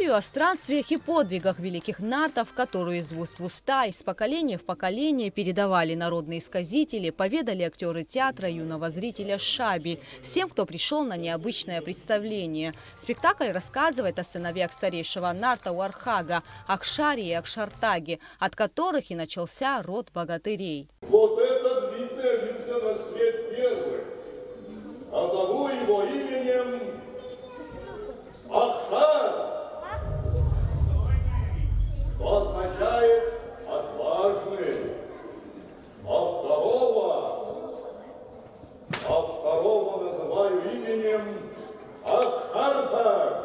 Историю о странствиях и подвигах великих нартов, которую из уст в уста, из поколения в поколение передавали народные сказители, поведали актеры театра юного зрителя Шаби всем, кто пришел на необычное представление. Спектакль рассказывает о сыновьях старейшего нарта Уархага, Акшаре и Акшартаге, от которых и начался род богатырей. Вот этот вид явился на свет первый, а зову его именем Акшар, что означает отважный, а второго называю именем Акшарта,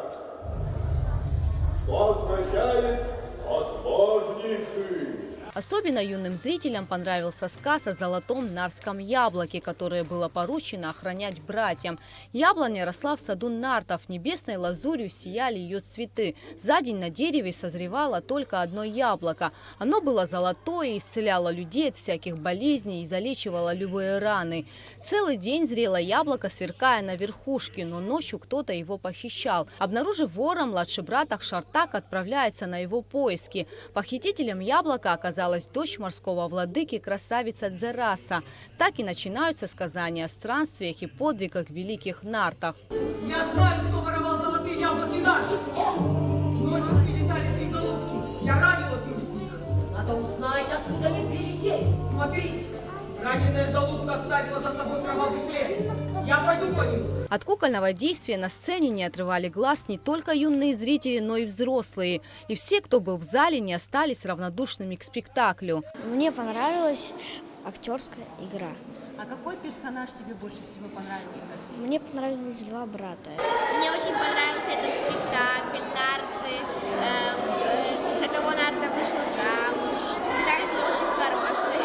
что означает отважнейший. Особенно юным зрителям понравился сказ о золотом нарском яблоке, которое было поручено охранять братьям. Яблоня росла в саду нартов, небесной лазурью сияли ее цветы. За день на дереве созревало только одно яблоко. Оно было золотое, исцеляло людей от всяких болезней и залечивало любые раны. Целый день зрело яблоко, сверкая на верхушке, но ночью кто-то его похищал. Обнаружив вора, младший брат Акшартаг отправляется на его поиски. Похитителем яблока оказалась дочь морского владыки, красавица Дзераса. Так и начинаются сказания о странствиях и подвигах великих нартов. Я знаю, кто воровал золотые яблоки нартов. Ночью прилетали 3 голубки. Я ранил одну из них. Надо узнать, откуда они прилетели. Смотри, раненая голубка оставила за собой кровавый след. Я пойду по нему. От кукольного действия на сцене не отрывали глаз не только юные зрители, но и взрослые. И все, кто был в зале, не остались равнодушными к спектаклю. Мне понравилась актерская игра. А какой персонаж тебе больше всего понравился? Мне понравились 2 брата. Мне очень понравился этот спектакль, нарты, за кого нарта вышла замуж. Спектакль был очень хороший.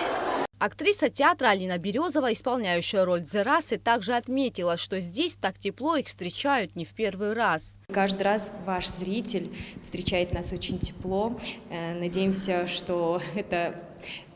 Актриса театра Алина Березова, исполняющая роль Дзерасы, также отметила, что здесь так тепло их встречают не в первый раз. Каждый раз ваш зритель встречает нас очень тепло. Надеемся, что это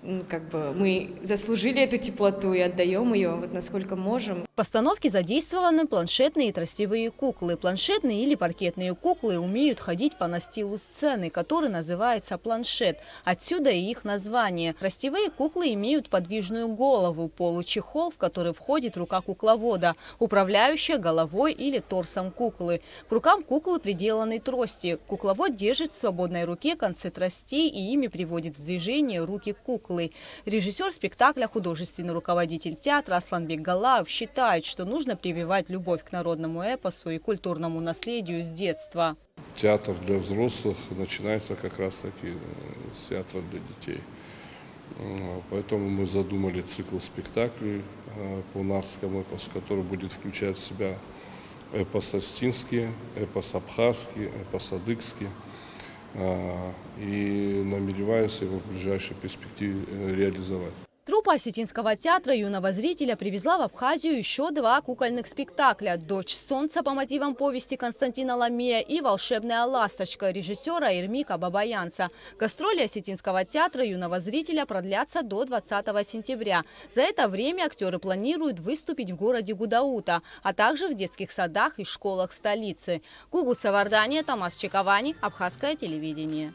мы заслужили эту теплоту и отдаем ее насколько можем. В постановке задействованы планшетные и тростевые куклы. Планшетные или паркетные куклы умеют ходить по настилу сцены, который называется планшет. Отсюда и их название. Тростевые куклы имеют подвижную голову, получехол, в который входит рука кукловода, управляющая головой или торсом куклы. К рукам куклы приделаны трости. Кукловод держит в свободной руке концы тростей и ими приводит в движение руки куклы. Режиссер спектакля, художественный руководитель театра Асланбек Галаев считает, что нужно прививать любовь к народному эпосу и культурному наследию с детства. Театр для взрослых начинается как раз таки с театра для детей. Поэтому мы задумали цикл спектаклей по нарскому эпосу, который будет включать в себя эпос астинский, эпос абхазский, эпос адыгский. И намереваюсь его в ближайшей перспективе реализовать. Труппа Осетинского театра юного зрителя привезла в Абхазию еще 2 кукольных спектакля «Дочь солнца» по мотивам повести Константина Ламея и «Волшебная ласточка» режиссера Ирмика Бабаянца. Гастроли Осетинского театра юного зрителя продлятся до 20 сентября. За это время актеры планируют выступить в городе Гудаута, а также в детских садах и школах столицы. Гугу Савардания, Томас Чековани, Абхазское телевидение.